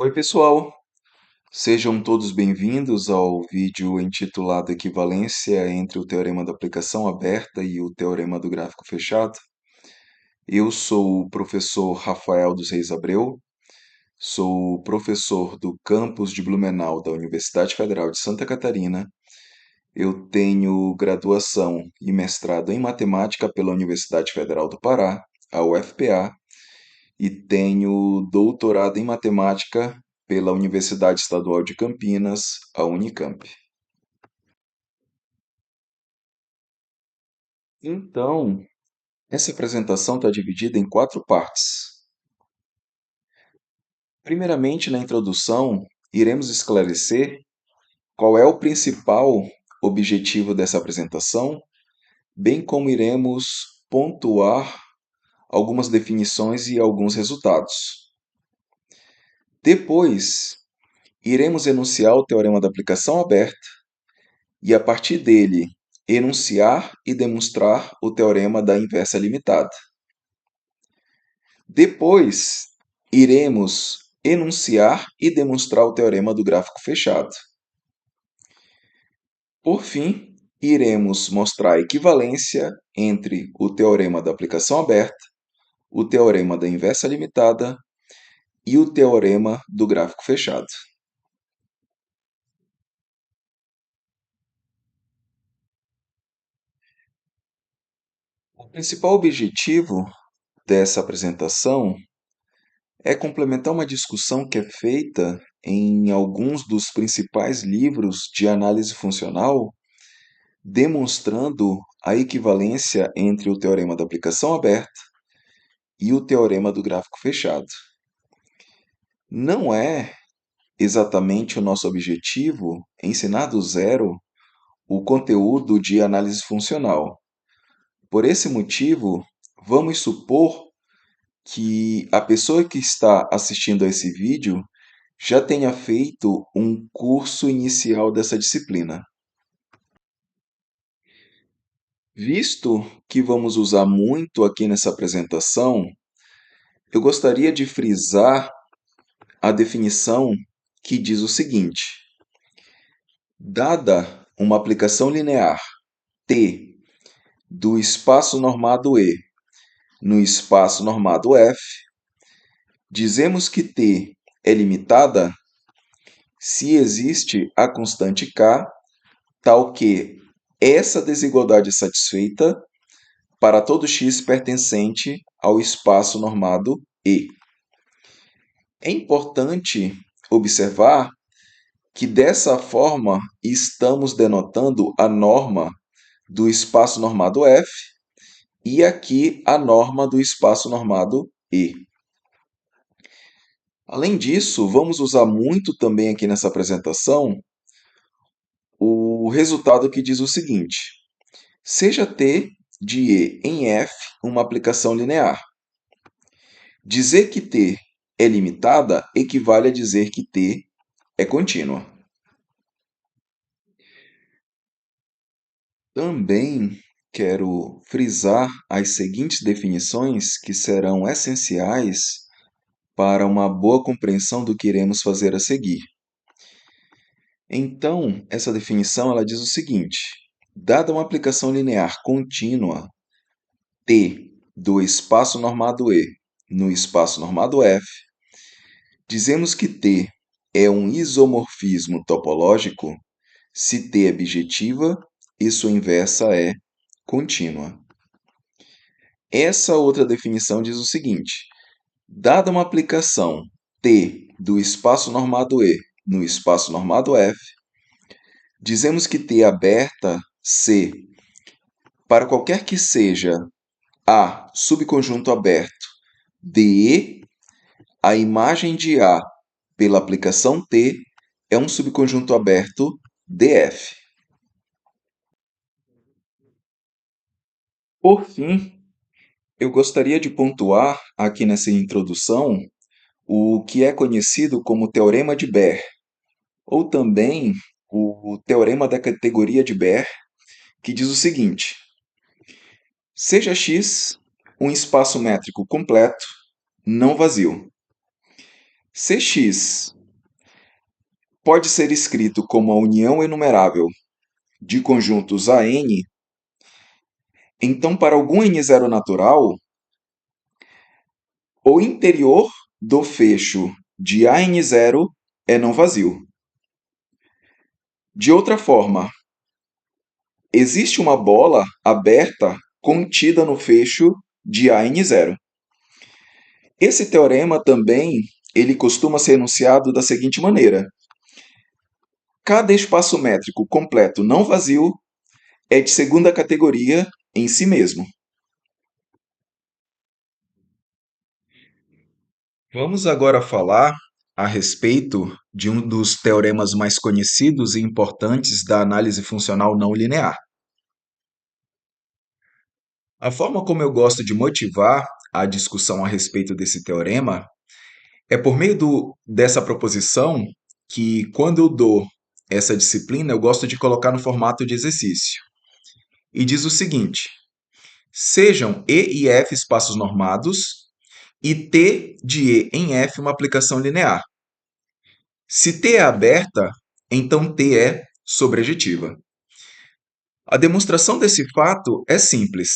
Oi, pessoal! Sejam todos bem-vindos ao vídeo intitulado Equivalência entre o Teorema da Aplicação Aberta e o Teorema do Gráfico Fechado. Eu sou o professor Rafael dos Reis Abreu, sou professor do campus de Blumenau da Universidade Federal de Santa Catarina. Eu tenho graduação e mestrado em Matemática pela Universidade Federal do Pará, a UFPA, e tenho doutorado em matemática pela Universidade Estadual de Campinas, a Unicamp. Então, essa apresentação está dividida em quatro partes. Primeiramente, na introdução, iremos esclarecer qual é o principal objetivo dessa apresentação, bem como iremos pontuar algumas definições e alguns resultados. Depois, iremos enunciar o teorema da aplicação aberta e, a partir dele, enunciar e demonstrar o teorema da inversa limitada. Depois, iremos enunciar e demonstrar o teorema do gráfico fechado. Por fim, iremos mostrar a equivalência entre o teorema da aplicação aberta, o teorema da inversa limitada e o teorema do gráfico fechado. O principal objetivo dessa apresentação é complementar uma discussão que é feita em alguns dos principais livros de análise funcional, demonstrando a equivalência entre o teorema da aplicação aberta e o teorema do gráfico fechado. Não é exatamente o nosso objetivo ensinar do zero o conteúdo de análise funcional. Por esse motivo, vamos supor que a pessoa que está assistindo a esse vídeo já tenha feito um curso inicial dessa disciplina. Visto que vamos usar muito aqui nessa apresentação, eu gostaria de frisar a definição que diz o seguinte: dada uma aplicação linear T do espaço normado E no espaço normado F, dizemos que T é limitada se existe a constante K, tal que essa desigualdade é satisfeita para todo x pertencente ao espaço normado E. É importante observar que dessa forma estamos denotando a norma do espaço normado F e aqui a norma do espaço normado E. Além disso, vamos usar muito também aqui nessa apresentação o resultado que diz o seguinte: seja T de E em F uma aplicação linear. Dizer que T é limitada equivale a dizer que T é contínua. Também quero frisar as seguintes definições que serão essenciais para uma boa compreensão do que iremos fazer a seguir. Então, essa definição ela diz o seguinte: dada uma aplicação linear contínua T do espaço normado E no espaço normado F, dizemos que T é um isomorfismo topológico se T é bijetiva e sua inversa é contínua. Essa outra definição diz o seguinte: dada uma aplicação T do espaço normado E no espaço normado F, dizemos que T aberta C para qualquer que seja A subconjunto aberto DE, a imagem de A pela aplicação T é um subconjunto aberto DF. Por fim, eu gostaria de pontuar aqui nessa introdução o que é conhecido como Teorema de Baire, ou também o Teorema da categoria de Baire, que diz o seguinte: seja X um espaço métrico completo, não vazio. Cx pode ser escrito como a união enumerável de conjuntos AN, então para algum N0 natural, o interior do fecho de AN0 é não vazio. De outra forma, existe uma bola aberta contida no fecho de AN0. Esse teorema também ele costuma ser enunciado da seguinte maneira: cada espaço métrico completo não vazio é de segunda categoria em si mesmo. Vamos agora falar a respeito de um dos teoremas mais conhecidos e importantes da análise funcional não linear. A forma como eu gosto de motivar a discussão a respeito desse teorema é por meio dessa proposição que, quando eu dou essa disciplina, eu gosto de colocar no formato de exercício. E diz o seguinte: sejam E e F espaços normados e T de E em F uma aplicação linear. Se T é aberta, então T é sobrejetiva. A demonstração desse fato é simples.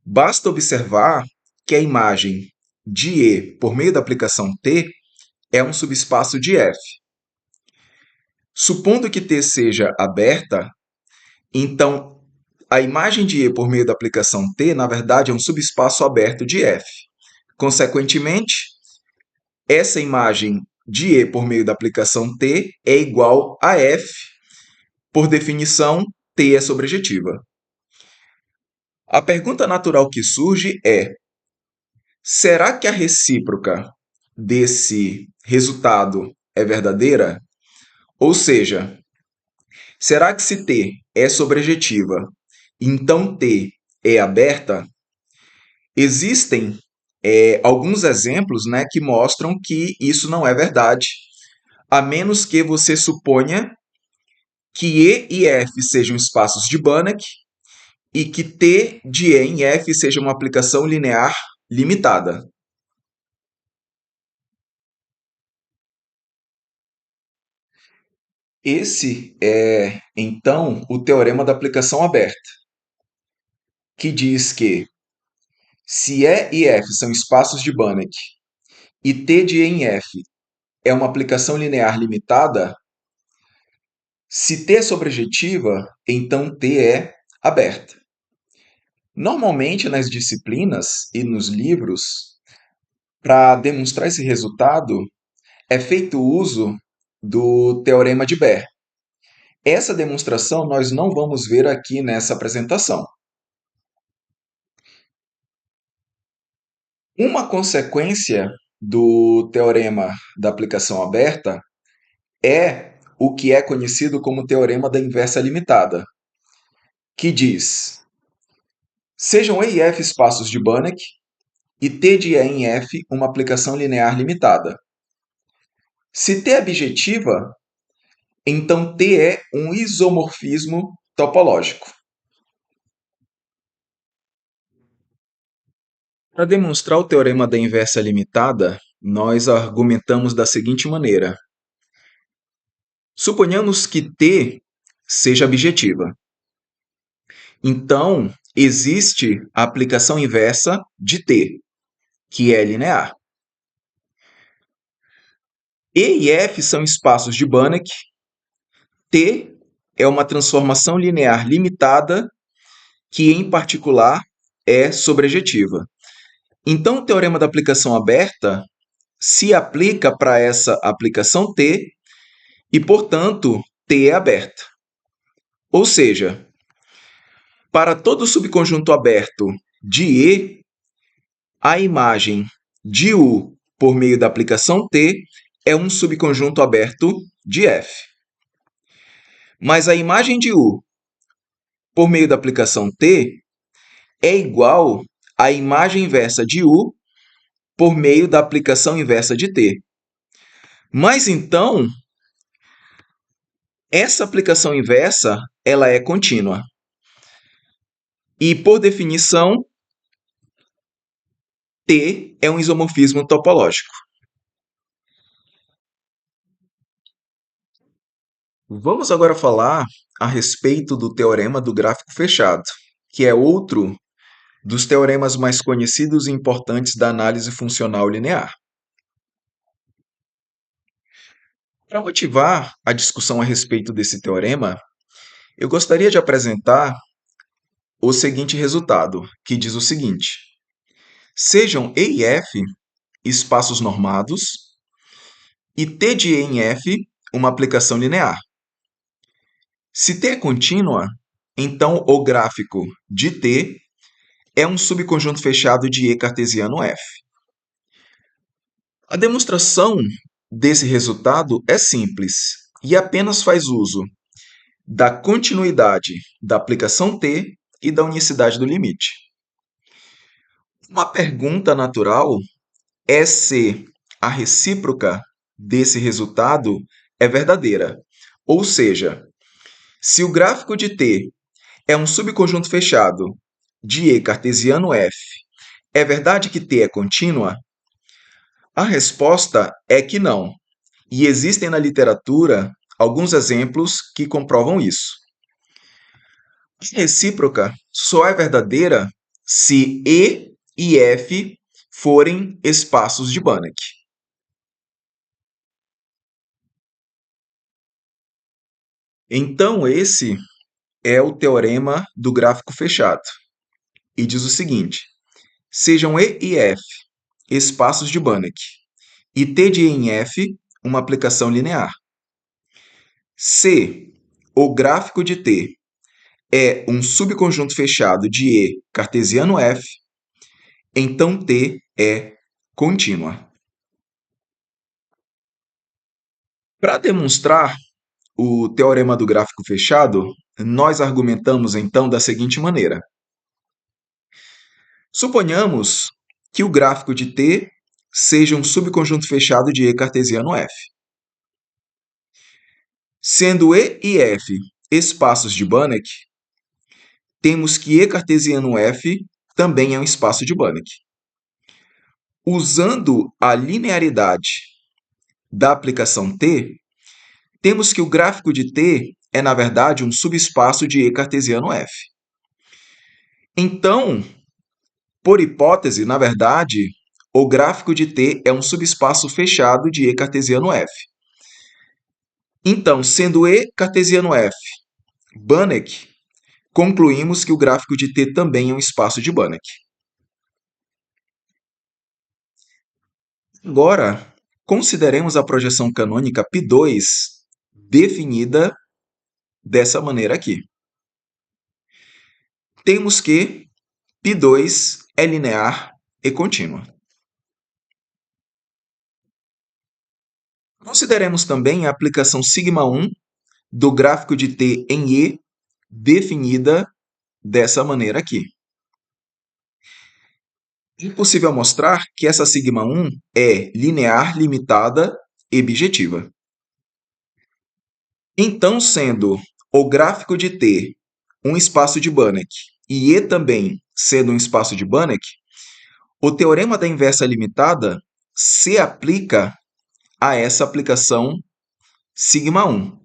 Basta observar que a imagem de E por meio da aplicação T é um subespaço de F. Supondo que T seja aberta, então a imagem de E por meio da aplicação T, na verdade, é um subespaço aberto de F. Consequentemente, essa imagem de E por meio da aplicação T é igual a F. Por definição, T é sobrejetiva. A pergunta natural que surge é: será que a recíproca desse resultado é verdadeira? Ou seja, será que se T é sobrejetiva, então T é aberta? Existem alguns exemplos, né, que mostram que isso não é verdade, a menos que você suponha que E e F sejam espaços de Banach e que T de E em F seja uma aplicação linear limitada. Esse é, então, o teorema da aplicação aberta, que diz que se E e F são espaços de Banach e T de E em F é uma aplicação linear limitada, se T é sobrejetiva, então T é aberta. Normalmente, nas disciplinas e nos livros, para demonstrar esse resultado, é feito uso do teorema de Baire. Essa demonstração nós não vamos ver aqui nessa apresentação. Uma consequência do teorema da aplicação aberta é o que é conhecido como teorema da inversa limitada, que diz: sejam E e F espaços de Banach e T de E em F uma aplicação linear limitada. Se T é bijetiva, então T é um isomorfismo topológico. Para demonstrar o teorema da inversa limitada, nós argumentamos da seguinte maneira: suponhamos que T seja bijetiva. Então, existe a aplicação inversa de T, que é linear. E e F são espaços de Banach. T é uma transformação linear limitada que, em particular, é sobrejetiva. Então, o teorema da aplicação aberta se aplica para essa aplicação T e, portanto, T é aberta. Ou seja, para todo subconjunto aberto de E, a imagem de U por meio da aplicação T é um subconjunto aberto de F. Mas a imagem de U por meio da aplicação T é igual à imagem inversa de U por meio da aplicação inversa de T. Mas então, essa aplicação inversa ela é contínua. E, por definição, T é um isomorfismo topológico. Vamos agora falar a respeito do teorema do gráfico fechado, que é outro dos teoremas mais conhecidos e importantes da análise funcional linear. Para motivar a discussão a respeito desse teorema, eu gostaria de apresentar o seguinte resultado, que diz o seguinte: sejam E e F espaços normados e T de E em F uma aplicação linear. Se T é contínua, então o gráfico de T é um subconjunto fechado de E cartesiano F. A demonstração desse resultado é simples e apenas faz uso da continuidade da aplicação T e da unicidade do limite. Uma pergunta natural é se a recíproca desse resultado é verdadeira, ou seja, se o gráfico de T é um subconjunto fechado de E cartesiano F, é verdade que T é contínua? A resposta é que não, e existem na literatura alguns exemplos que comprovam isso. A recíproca só é verdadeira se E e F forem espaços de Banach. Então, esse é o teorema do gráfico fechado, e diz o seguinte: sejam E e F espaços de Banach, e T de E em F uma aplicação linear. Se o gráfico de T é um subconjunto fechado de E cartesiano F, então T é contínua. Para demonstrar o teorema do gráfico fechado, nós argumentamos então da seguinte maneira: suponhamos que o gráfico de T seja um subconjunto fechado de E cartesiano F. Sendo E e F espaços de Banach, temos que E cartesiano F também é um espaço de Banach. Usando a linearidade da aplicação T, temos que o gráfico de T é, na verdade, um subespaço de E cartesiano F. Então, por hipótese, na verdade, o gráfico de T é um subespaço fechado de E cartesiano F. Então, sendo E cartesiano F Banach, concluímos que o gráfico de T também é um espaço de Banach. Agora, consideremos a projeção canônica π2 definida dessa maneira aqui. Temos que π2 é linear e contínua. Consideremos também a aplicação σ1 do gráfico de T em E definida dessa maneira aqui. É possível mostrar que essa σ1 é linear, limitada e bijetiva. Então, sendo o gráfico de T um espaço de Banach e E também sendo um espaço de Banach, o teorema da inversa limitada se aplica a essa aplicação σ1.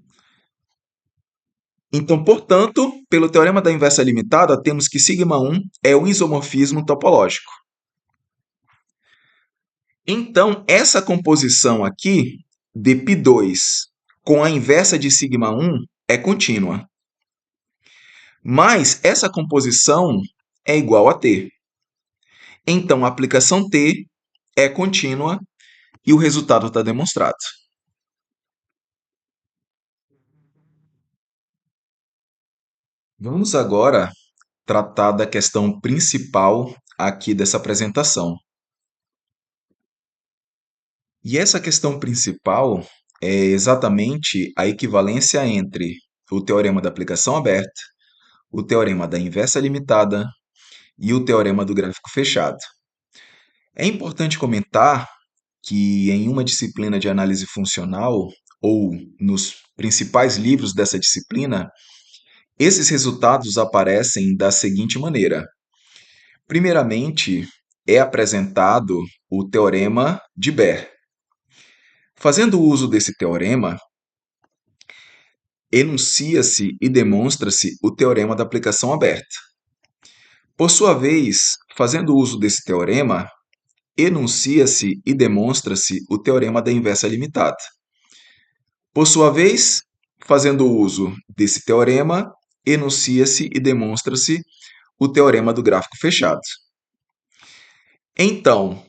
Então, portanto, pelo teorema da inversa limitada, temos que σ1 é um isomorfismo topológico. Então, essa composição aqui de π2 com a inversa de σ1 é contínua. Mas essa composição é igual a T. Então, a aplicação T é contínua e o resultado está demonstrado. Vamos agora tratar da questão principal aqui dessa apresentação. E essa questão principal é exatamente a equivalência entre o teorema da aplicação aberta, o teorema da inversa limitada e o teorema do gráfico fechado. É importante comentar que em uma disciplina de análise funcional, ou nos principais livros dessa disciplina, esses resultados aparecem da seguinte maneira. Primeiramente, é apresentado o teorema de Baire. Fazendo uso desse teorema, enuncia-se e demonstra-se o teorema da aplicação aberta. Por sua vez, fazendo uso desse teorema, enuncia-se e demonstra-se o teorema da inversa limitada. Por sua vez, fazendo uso desse teorema, enuncia-se e demonstra-se o teorema do gráfico fechado. Então,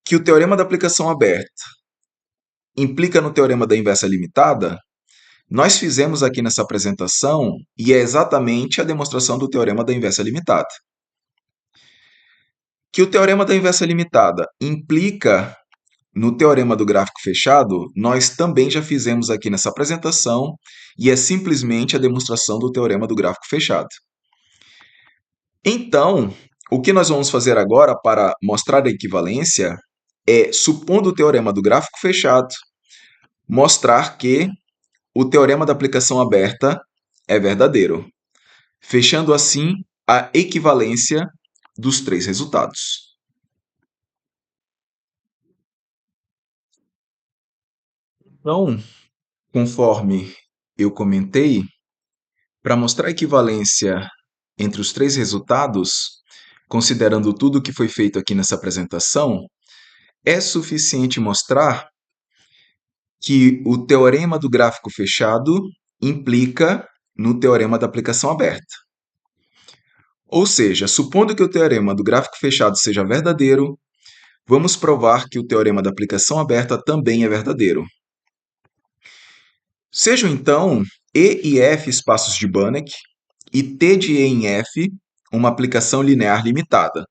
que o teorema da aplicação aberta implica no teorema da inversa limitada, nós fizemos aqui nessa apresentação e é exatamente a demonstração do teorema da inversa limitada. Que o teorema da inversa limitada implica no teorema do gráfico fechado, nós também já fizemos aqui nessa apresentação e é simplesmente a demonstração do teorema do gráfico fechado. Então, o que nós vamos fazer agora para mostrar a equivalência é, supondo o teorema do gráfico fechado, mostrar que o teorema da aplicação aberta é verdadeiro, fechando assim a equivalência dos três resultados. Então, conforme eu comentei, para mostrar a equivalência entre os três resultados, considerando tudo o que foi feito aqui nessa apresentação, é suficiente mostrar que o teorema do gráfico fechado implica no teorema da aplicação aberta. Ou seja, supondo que o teorema do gráfico fechado seja verdadeiro, vamos provar que o teorema da aplicação aberta também é verdadeiro. Sejam então E e F espaços de Banach e T de E em F uma aplicação linear limitada.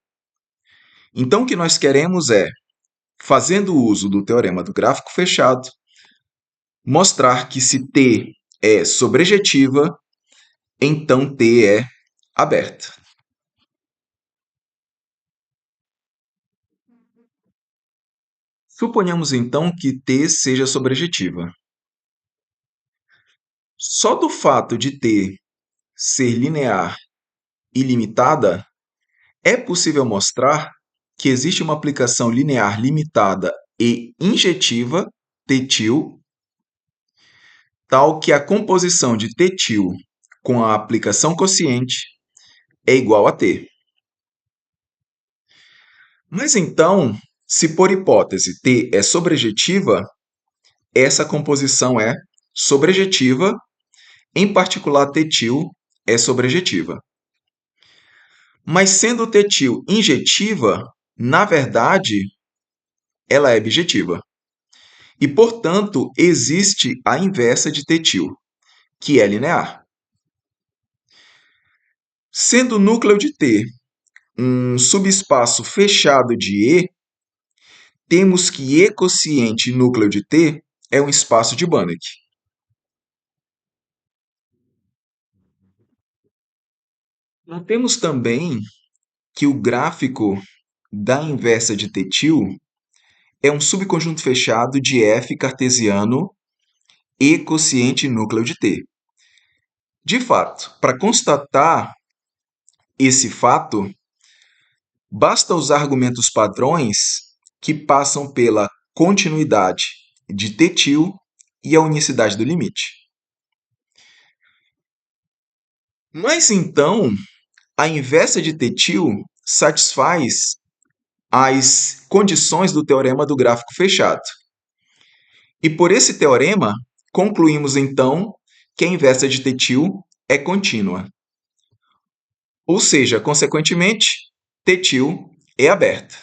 Então, o que nós queremos é, fazendo uso do teorema do gráfico fechado, mostrar que se T é sobrejetiva, então T é aberta. Suponhamos então que T seja sobrejetiva. Só do fato de T ser linear e limitada, é possível mostrar que existe uma aplicação linear limitada e injetiva, T-til, tal que a composição de T-til com a aplicação quociente é igual a T. Mas então, se por hipótese T é sobrejetiva, essa composição é sobrejetiva, em particular T-til é sobrejetiva. Mas sendo T-til injetiva, na verdade, ela é bijetiva. E, portanto, existe a inversa de T-til, que é linear. Sendo o núcleo de T um subespaço fechado de E, temos que E quociente núcleo de T é um espaço de Banach. Notemos também que o gráfico da inversa de T-til é um subconjunto fechado de F cartesiano E quociente núcleo de T. De fato, para constatar esse fato, basta usar argumentos padrões que passam pela continuidade de T-til e a unicidade do limite. Mas então, a inversa de T-til satisfaz as condições do teorema do gráfico fechado. E por esse teorema, concluímos então que a inversa de T-til é contínua. Ou seja, consequentemente, T-til é aberta.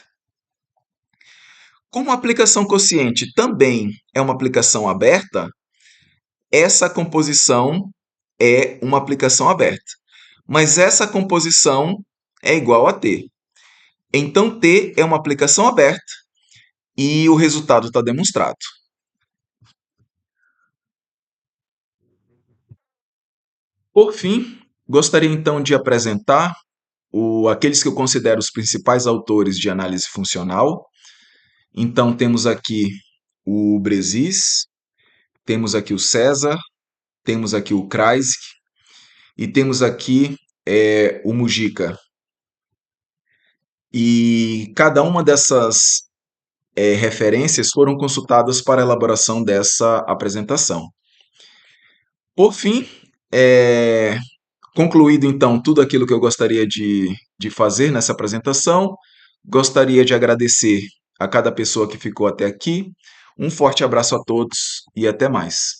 Como a aplicação quociente também é uma aplicação aberta, essa composição é uma aplicação aberta. Mas essa composição é igual a T. Então, T é uma aplicação aberta e o resultado está demonstrado. Por fim, gostaria então de apresentar aqueles que eu considero os principais autores de análise funcional. Então, temos aqui o Bresis, temos aqui o César, temos aqui o Kreisky e temos aqui o Mujica. E cada uma dessas referências foram consultadas para a elaboração dessa apresentação. Por fim, é, concluído então tudo aquilo que eu gostaria de fazer nessa apresentação, gostaria de agradecer a cada pessoa que ficou até aqui. Um forte abraço a todos e até mais.